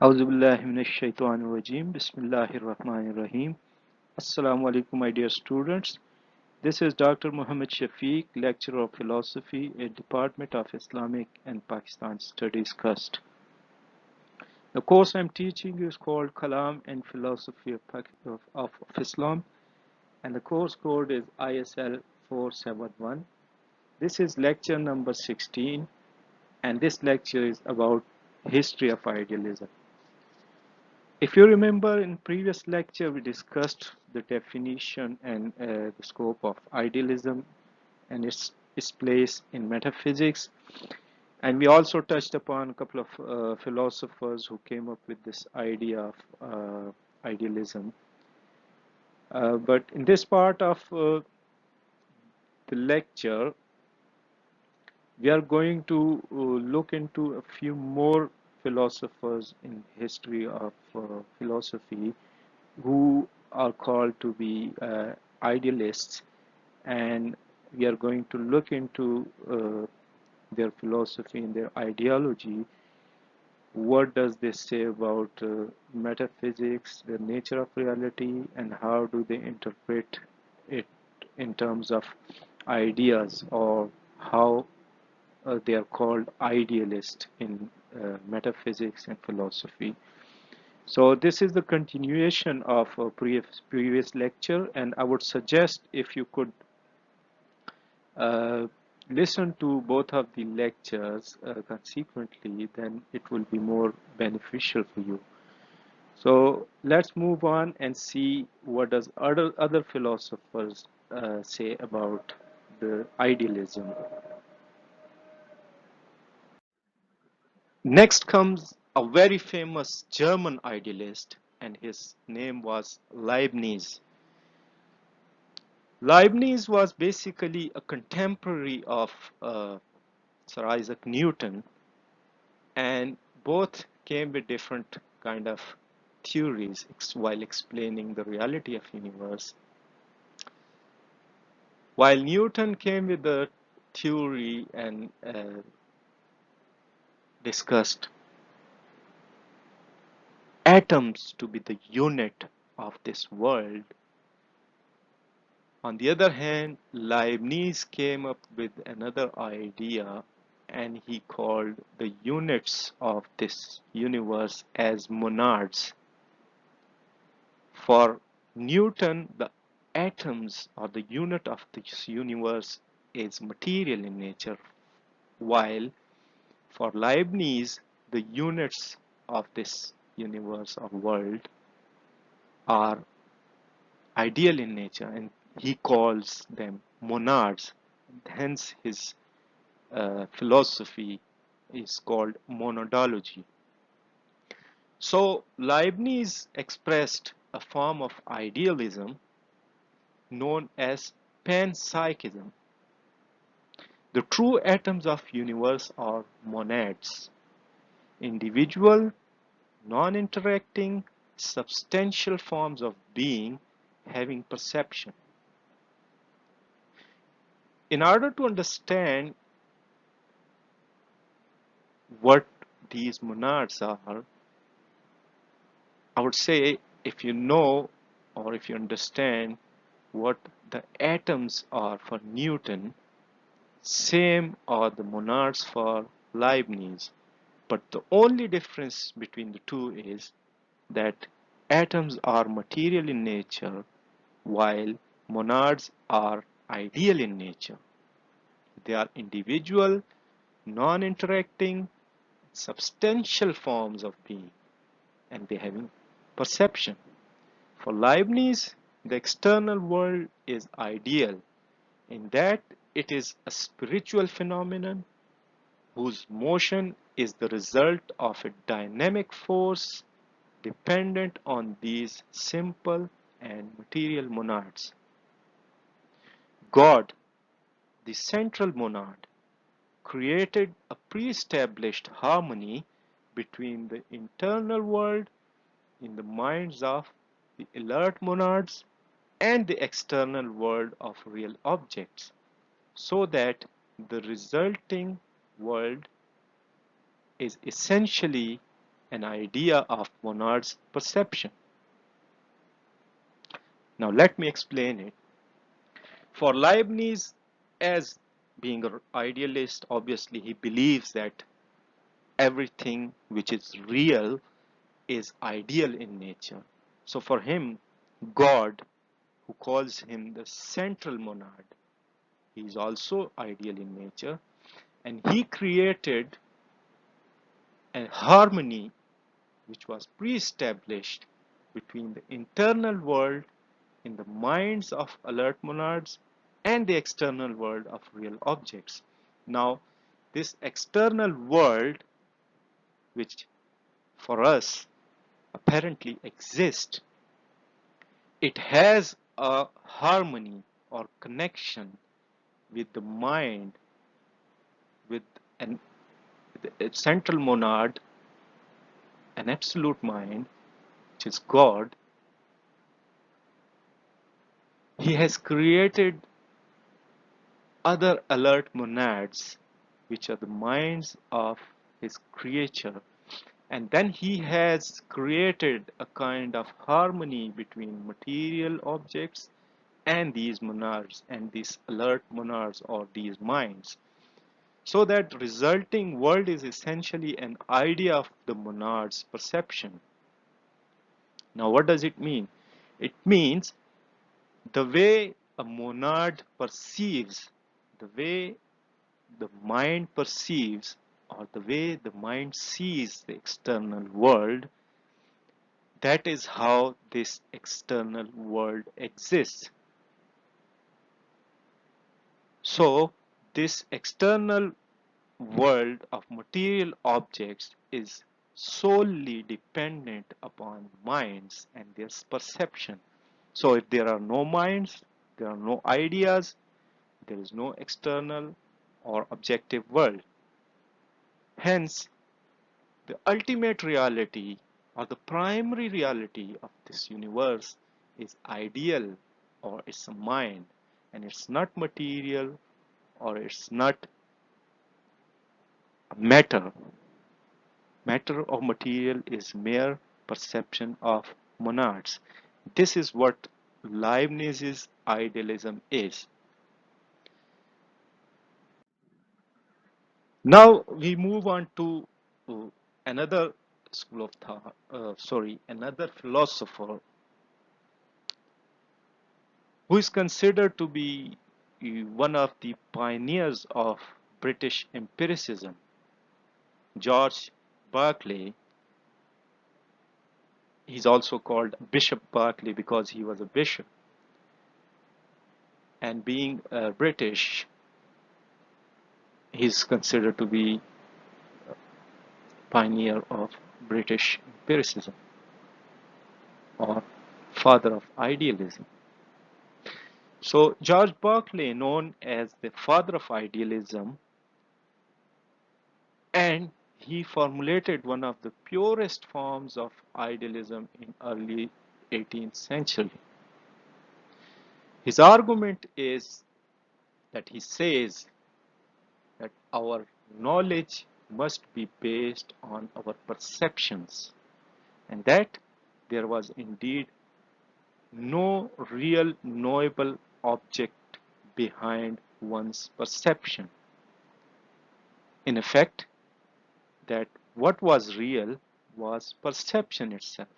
أعوذ بالله من الشيطان الرجيم بسم الله الرحمن الرحيم Assalamu alaikum my dear students. This is Dr. Muhammad Shafiq, lecturer of philosophy at Department of Islamic and Pakistan Studies Cust. The course I'm teaching is called Kalam and Philosophy of Islam, and the course code is ISL 471. This is lecture number 16, and this lecture is about history of idealism. If you remember, in previous lecture we discussed the definition and the scope of idealism and its place in metaphysics, and we also touched upon a couple of philosophers who came up with this idea of idealism. But in this part of the lecture, we are going to look into a few more philosophers in history of philosophy who are called to be idealists, and we are going to look into their philosophy and their ideology. What does this say about metaphysics, the nature of reality, and how do they interpret it in terms of ideas, or how they are called idealists in metaphysics and philosophy. So this is the continuation of a previous lecture, and I would suggest if you could uh, listen to both of the lectures consequently, then it will be more beneficial for you. So let's move on and see what does other philosophers say about the idealism. Next comes a very famous German idealist, and his name was Leibniz. Leibniz was basically a contemporary of Sir Isaac Newton, and both came with different kind of theories while explaining the reality of universe. While Newton came with the theory and discussed atoms to be the unit of this world, on the other hand, Leibniz came up with another idea, and he called the units of this universe as monads. For Newton, the atoms or the unit of this universe is material in nature, while for Leibniz, the units of this universe or world are ideal in nature, and he calls them monads. Hence, his philosophy is called monadology. So, Leibniz expressed a form of idealism known as panpsychism. The true atoms of universe are monads, individual, non-interacting, substantial forms of being having perception. In order to understand what these monads are, I would say if you know or if you understand what the atoms are for Newton, same are the monads for Leibniz. But the only difference between the two is that atoms are material in nature while monads are ideal in nature. They are individual, non-interacting, substantial forms of being, and they having perception. For Leibniz, the external world is ideal in that it is a spiritual phenomenon whose motion is the result of a dynamic force dependent on these simple and material monads. God, the central monad, created a pre-established harmony between the internal world in the minds of the alert monads and the external world of real objects, so that the resulting world is essentially an idea of monad's perception. Now let me explain it. For Leibniz, as being an idealist, obviously he believes that everything which is real is ideal in nature. So for him, God, who calls him the central monad, he is also ideal in nature, and he created a harmony which was pre-established between the internal world in the minds of alert monads and the external world of real objects. Now, this external world, which for us apparently exists, it has a harmony or connection with the mind, with an, a central monad, an absolute mind, which is God. He has created other alert monads, which are the minds of his creature. And then he has created a kind of harmony between material objects and these monads and these alert monads or these minds. So that resulting world is essentially an idea of the monad's perception. Now, what does it mean? It means the way a monad perceives, the way the mind perceives, or the way the mind sees the external world, that is how this external world exists. So, this external world of material objects is solely dependent upon minds and their perception. So, if there are no minds, there are no ideas, there is no external or objective world. Hence, the ultimate reality or the primary reality of this universe is ideal, or it's a mind, and it's not material, or it's not matter. Matter or material is mere perception of monads. This is what Leibniz's idealism is. Now we move on to uh, another school of thought, another philosopher who is considered to be one of the pioneers of British empiricism, George Berkeley. He's also called Bishop Berkeley because he was a bishop. And being British, he's considered to be pioneer of British empiricism or father of idealism. So George Berkeley, known as the father of idealism, and he formulated one of the purest forms of idealism in early 18th century. His argument is that he says that our knowledge must be based on our perceptions, and that there was indeed no real knowable object behind one's perception. In effect, that what was real was perception itself.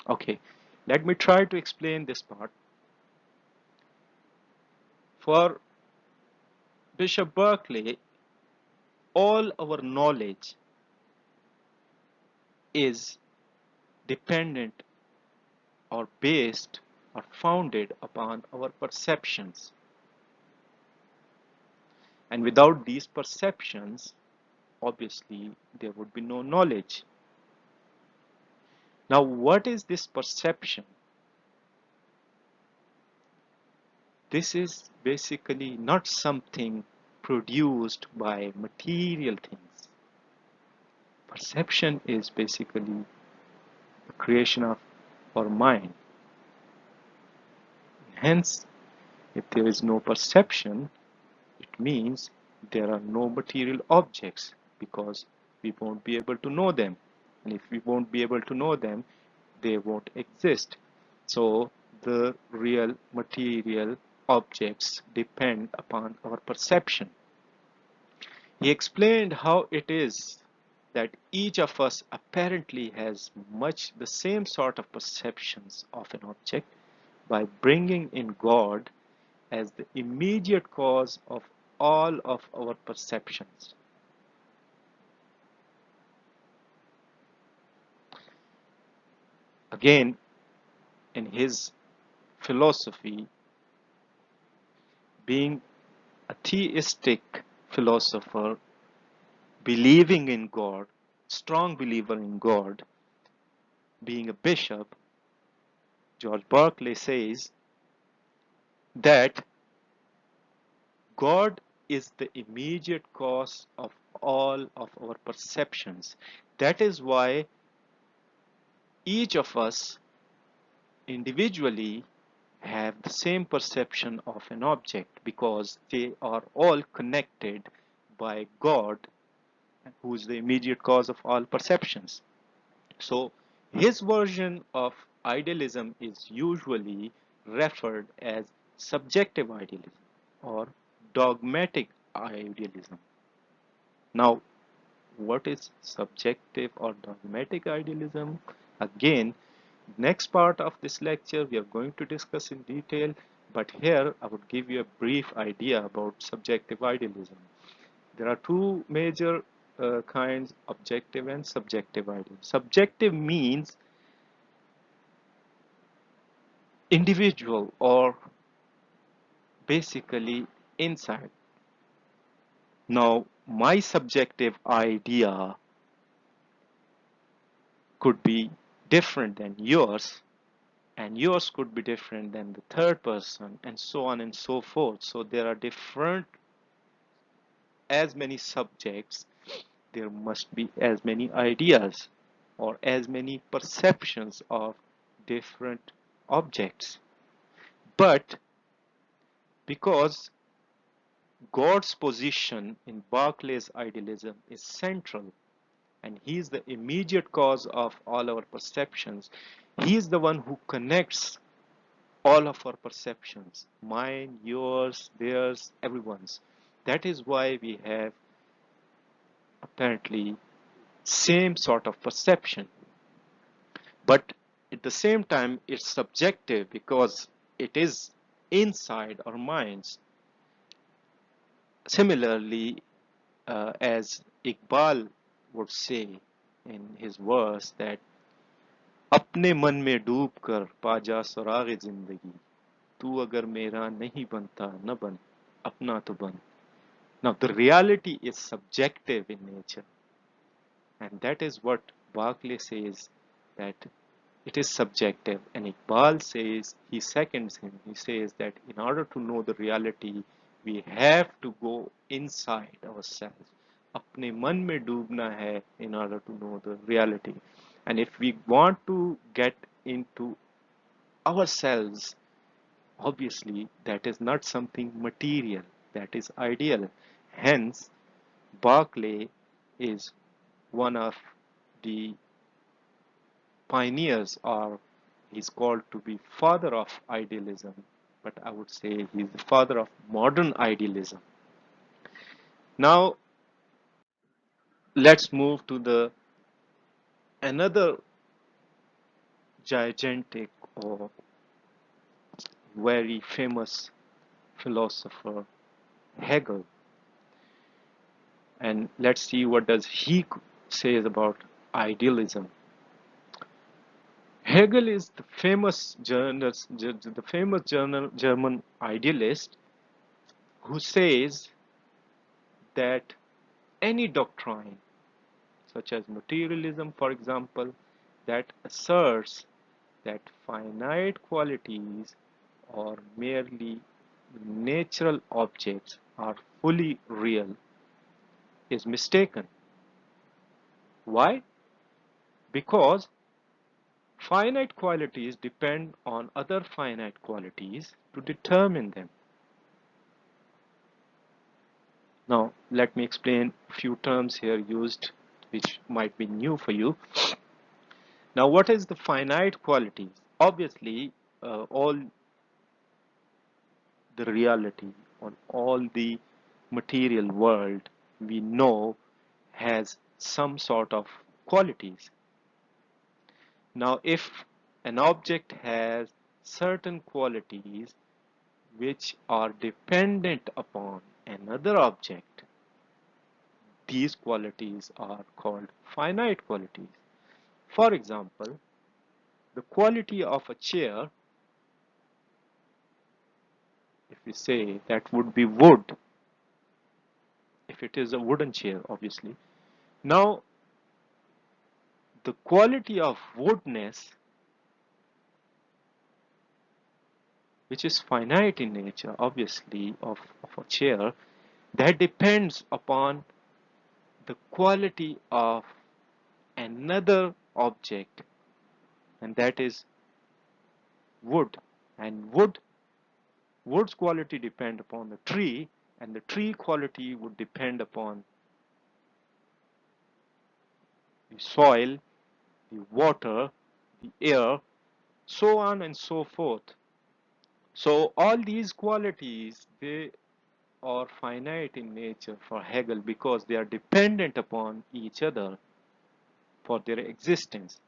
Okay, let me try to explain this part. For Bishop Berkeley, all our knowledge is dependent or based or founded upon our perceptions. And without these perceptions, obviously, there would be no knowledge. Now, what is this perception? This is basically not something produced by material things. Perception is basically the creation of our mind. Hence, if there is no perception, it means there are no material objects because we won't be able to know them. And if we won't be able to know them, they won't exist. So the real material objects depend upon our perception. He explained how it is that each of us apparently has much the same sort of perceptions of an object by bringing in God as the immediate cause of all of our perceptions. Again, in his philosophy, being a theistic philosopher, believing in God, strong believer in God, being a bishop, George Berkeley says that God is the immediate cause of all of our perceptions. That is why each of us individually have the same perception of an object because they are all connected by God, who is the immediate cause of all perceptions. So his version of idealism is usually referred as subjective idealism or dogmatic idealism. Now, what is subjective or dogmatic idealism? Again, next part of this lecture we are going to discuss in detail, but here I would give you a brief idea about subjective idealism. There are two major kinds, objective and subjective idealism. Subjective means individual or basically inside. Now, my subjective idea could be different than yours, and yours could be different than the third person, and so on and so forth. So there are different, as many subjects, there must be as many ideas or as many perceptions of different objects. But because God's position in Berkeley's idealism is central, and he is the immediate cause of all our perceptions, he is the one who connects all of our perceptions, mine, yours, theirs, everyone's. That is why we have apparently same sort of perception. But at the same time, it's subjective because it is inside our minds. Similarly, as Iqbal would say in his verse that अपने मन में डूब कर पा जा सुराग जिंदगी तू अगर मेरा नहीं बनता न बन अपना तो बन. Now the reality is subjective in nature, and that is what Berkeley says, that it is subjective, and Iqbal says, he seconds him, he says that in order to know the reality we have to go inside ourselves. अपने मन में डूबना है in order to know the reality. And if we want to get into ourselves, obviously that is not something material, that is ideal. Hence Berkeley is one of the pioneers, or he's called to be father of idealism, but I would say he's the father of modern idealism. Now let's move to the another gigantic or very famous philosopher, Hegel, and let's see what does he says about idealism. Hegel is the famous German idealist who says that any doctrine, such as materialism, for example, that asserts that finite qualities or merely natural objects are fully real, is mistaken. Why? Because finite qualities depend on other finite qualities to determine them. Now, let me explain a few terms here used which might be new for you. Now, what is the finite qualities? Obviously, all the reality on all the material world we know has some sort of qualities. Now, if an object has certain qualities which are dependent upon another object, these qualities are called finite qualities. For example, the quality of a chair, if we say that would be wood, if it is a wooden chair, obviously. Now, the quality of woodness, which is finite in nature, obviously, of a chair, that depends upon the quality of another object, and that is wood. And wood's quality depend upon the tree, and the tree quality would depend upon the soil, the water, the air, so on and so forth. So all these qualities, they are finite in nature for Hegel because they are dependent upon each other for their existence.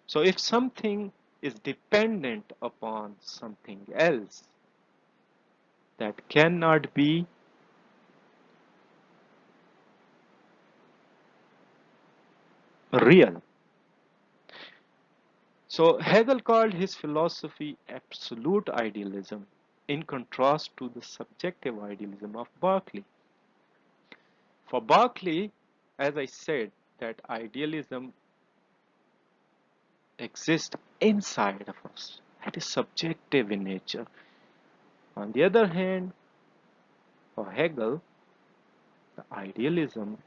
So if something is dependent upon something else, that cannot be real. So Hegel called his philosophy absolute idealism in contrast to the subjective idealism of Berkeley. For Berkeley, as I said, that idealism exists inside of us. That is subjective in nature. On the other hand, for Hegel, the idealism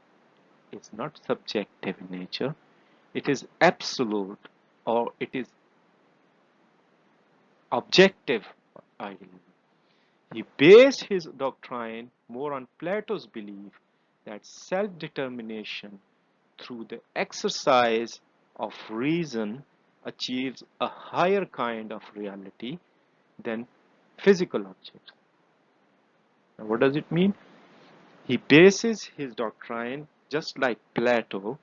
is not subjective in nature. It is absolute, or it is objective idealism. He based his doctrine more on Plato's belief that self-determination through the exercise of reason achieves a higher kind of reality than physical objects. Now, what does it mean? He bases his doctrine, just like Plato,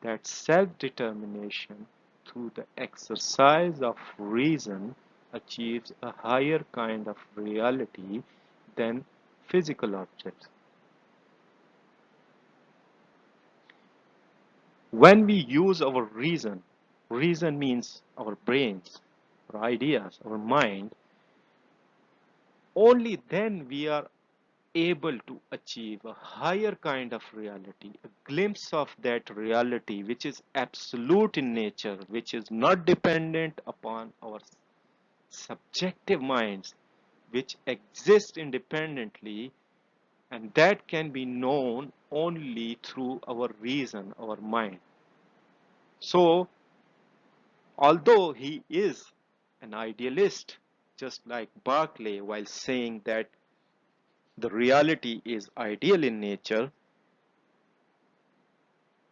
that self-determination through the exercise of reason achieves a higher kind of reality than physical objects. When we use our reason, reason means our brains, our ideas, our mind, only then we are able to achieve a higher kind of reality, a glimpse of that reality which is absolute in nature, which is not dependent upon our subjective minds, which exist independently, and that can be known only through our reason, our mind. So, although he is an idealist, just like Berkeley, while saying that the reality is ideal in nature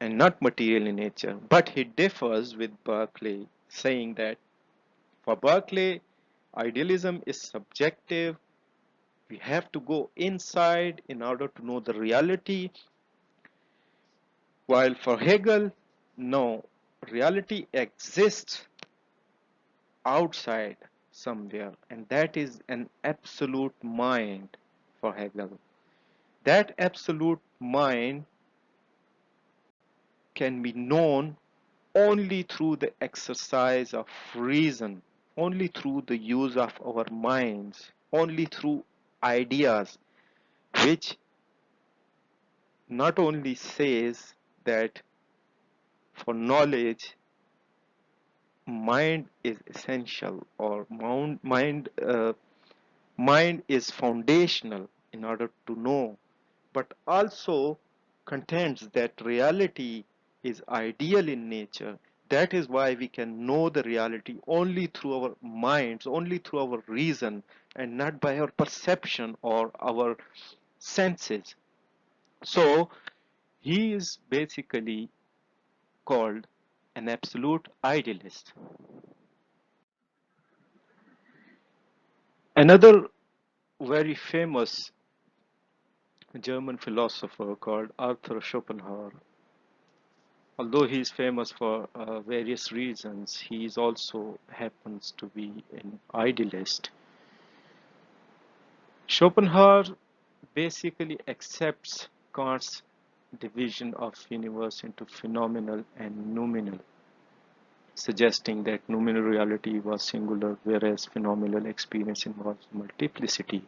and not material in nature, but he differs with Berkeley, saying that for Berkeley, idealism is subjective. We have to go inside in order to know the reality, while for Hegel, no, reality exists outside somewhere, and that is an absolute mind for Hegel. That absolute mind can be known only through the exercise of reason, only through the use of our minds, only through ideas, which not only says that for knowledge, mind is essential, or mind is foundational in order to know, but also contends that reality is ideal in nature. That is why we can know the reality only through our minds, only through our reason, and not by our perception or our senses. So he is basically called an absolute idealist. Another very famous German philosopher called Arthur Schopenhauer, although he is famous for various reasons, he is also happens to be an idealist. Schopenhauer basically accepts Kant's division of universe into phenomenal and noumenal, suggesting that noumenal reality was singular, whereas phenomenal experience involves multiplicity,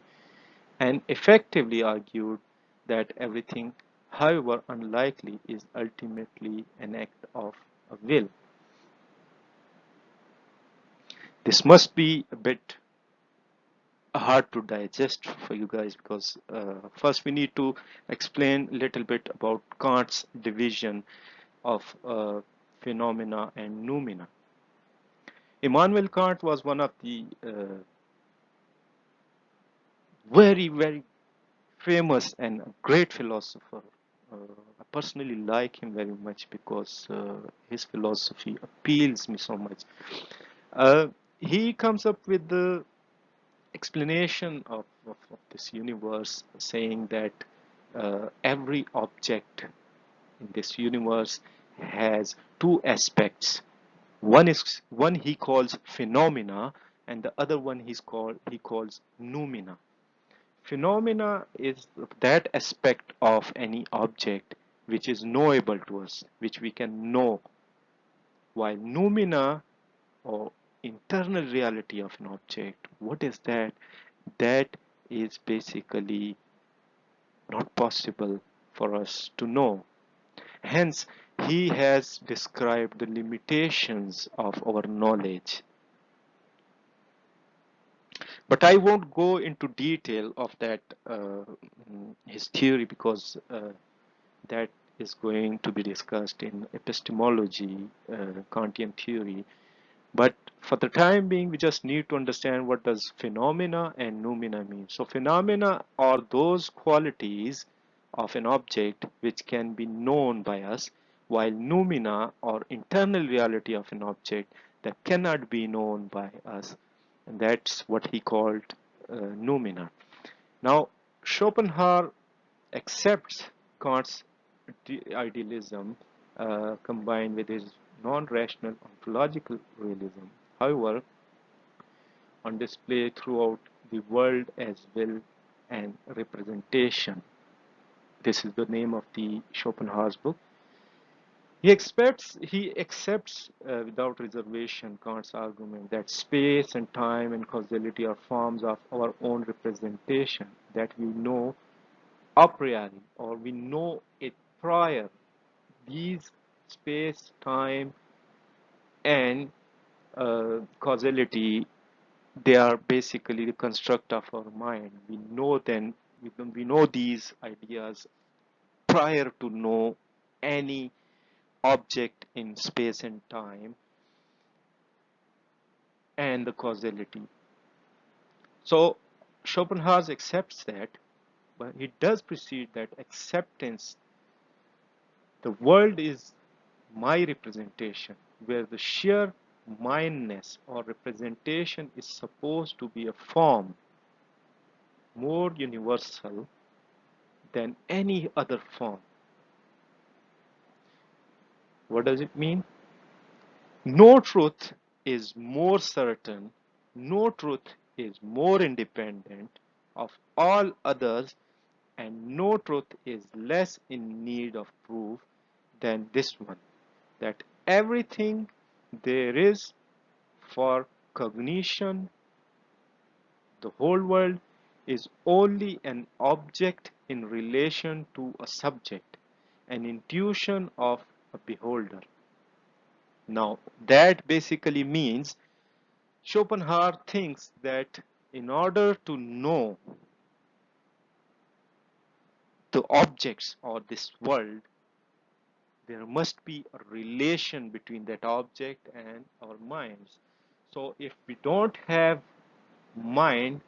and effectively argued that everything, however unlikely, is ultimately an act of a will. This must be a bit hard to digest for you guys because first we need to explain a little bit about Kant's division of phenomena and noumena. Immanuel Kant was one of the very famous and great philosopher. I personally like him very much because his philosophy appeals me so much. Uh, he comes up with the explanation of this universe, saying that every object in this universe has two aspects. One he calls phenomena, and the other one he calls noumena. Phenomena is that aspect of any object which is knowable to us, which we can know, while noumena or internal reality of an object, what is that? That is basically not possible for us to know. Hence, he has described the limitations of our knowledge. But I won't go into detail of that his theory because that is going to be discussed in epistemology, Kantian theory. But for the time being, we just need to understand what does phenomena and noumena mean. So phenomena are those qualities of an object which can be known by us, while noumena or internal reality of an object that cannot be known by us. And that's what he called noumena. Now, Schopenhauer accepts Kant's idealism combined with his non-rational ontological realism, however, on display throughout the world as will and representation. This is the name of the Schopenhauer's book. He accepts without reservation Kant's argument that space and time and causality are forms of our own representation that we know a priori or we know it prior. These space, time, and causality, they are basically the construct of our mind. We know them, we know these ideas prior to know any object in space and time and the causality. So Schopenhauer accepts that, but he does precede that acceptance. The world is my representation, where the sheer mindness or representation is supposed to be a form more universal than any other form. What does it mean? No truth is more certain, no truth is more independent of all others, and no truth is less in need of proof than this one, that everything there is for cognition, the whole world, is only an object in relation to a subject, an intuition of a beholder. Now, that basically means Schopenhauer thinks that in order to know the objects or this world, there must be a relation between that object and our minds. So if we don't have mind,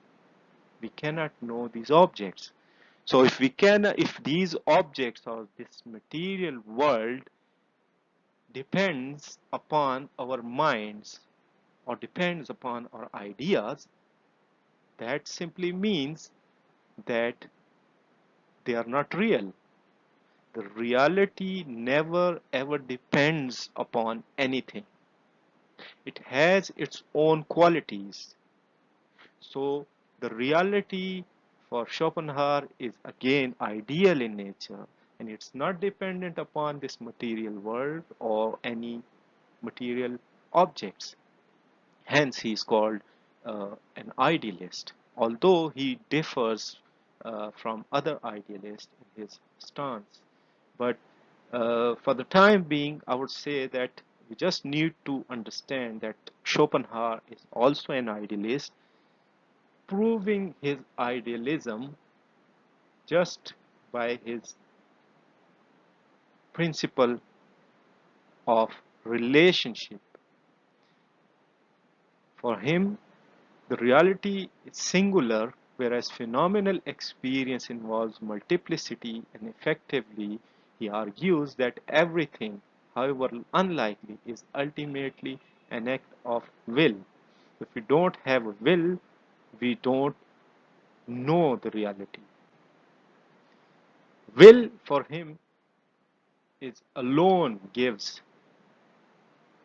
we cannot know these objects. So if these objects or this material world depends upon our minds or depends upon our ideas, that simply means that they are not real. The reality never ever depends upon anything. It has its own qualities. So the reality for Schopenhauer is again ideal in nature, and it's not dependent upon this material world or any material objects. Hence, he is called an idealist, although he differs from other idealists in his stance. But for the time being, I would say that we just need to understand that Schopenhauer is also an idealist, proving his idealism just by his principle of relationship. For him, the reality is singular, whereas phenomenal experience involves multiplicity, and effectively, he argues that everything, however unlikely, is ultimately an act of will. If we don't have a will, we don't know the reality. Will for him is alone gives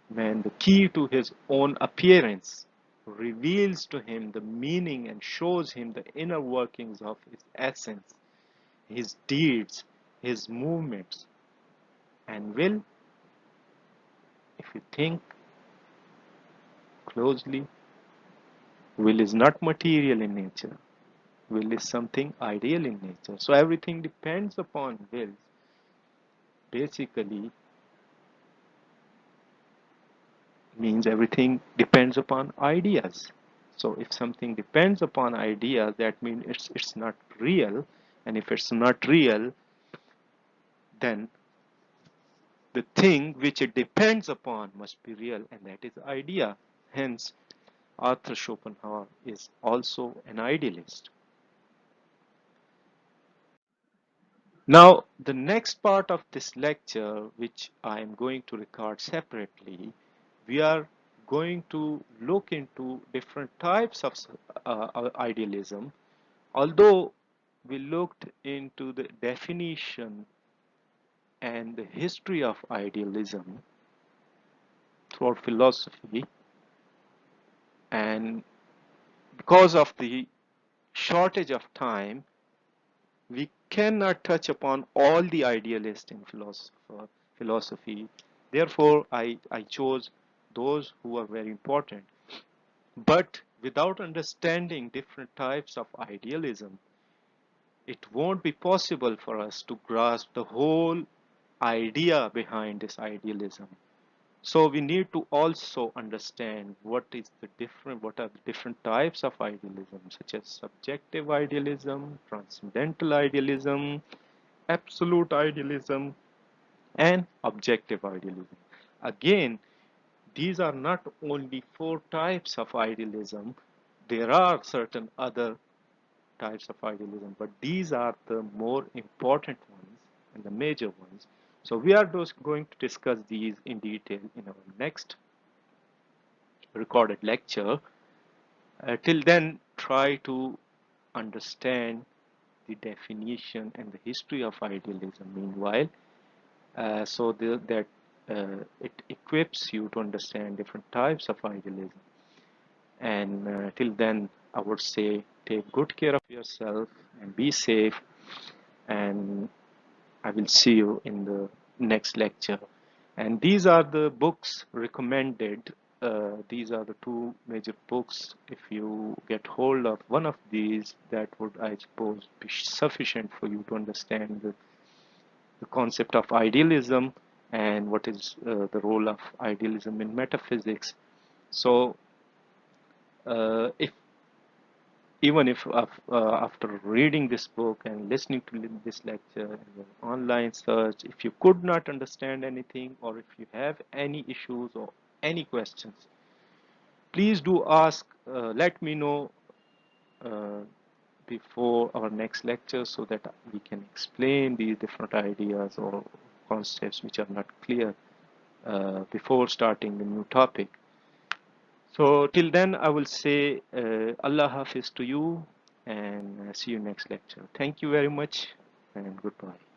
man the key to his own appearance, reveals to him the meaning and shows him the inner workings of his essence, his deeds, his movements. And will, if you think closely, will is not material in nature. Will is something ideal in nature. So everything depends upon will. Basically, means everything depends upon ideas. So if something depends upon ideas, that means it's not real, and if it's not real, then the thing which it depends upon must be real, and that is idea. Hence, Arthur Schopenhauer is also an idealist. Now, the next part of this lecture, which I am going to record separately, we are going to look into different types of idealism. Although we looked into the definition and the history of idealism throughout philosophy, and because of the shortage of time, we cannot touch upon all the idealists in philosophy. Therefore, I chose those who are very important. But without understanding different types of idealism, it won't be possible for us to grasp the whole idea behind this idealism. So we need to also understand what are the different types of idealism, such as subjective idealism, transcendental idealism, absolute idealism, and objective idealism. Again, these are not only four types of idealism, there are certain other types of idealism, but these are the more important ones and the major ones. So we are going to discuss these in detail in our next recorded lecture. Till then, try to understand the definition and the history of idealism meanwhile, that it equips you to understand different types of idealism. And till then, I would say take good care of yourself and be safe. And I will see you in the next lecture. And these are the books recommended. These are the two major books. If you get hold of one of these, that would, I suppose, be sufficient for you to understand the concept of idealism and what is the role of idealism in metaphysics. So, if even if after reading this book and listening to this lecture and your online search, if you could not understand anything, or if you have any issues or any questions, please do ask. Let me know uh, before our next lecture, so that we can explain these different ideas or concepts which are not clear. before starting the new topic. So till then, I will say Allah Hafiz to you and see you next lecture. Thank you very much and goodbye.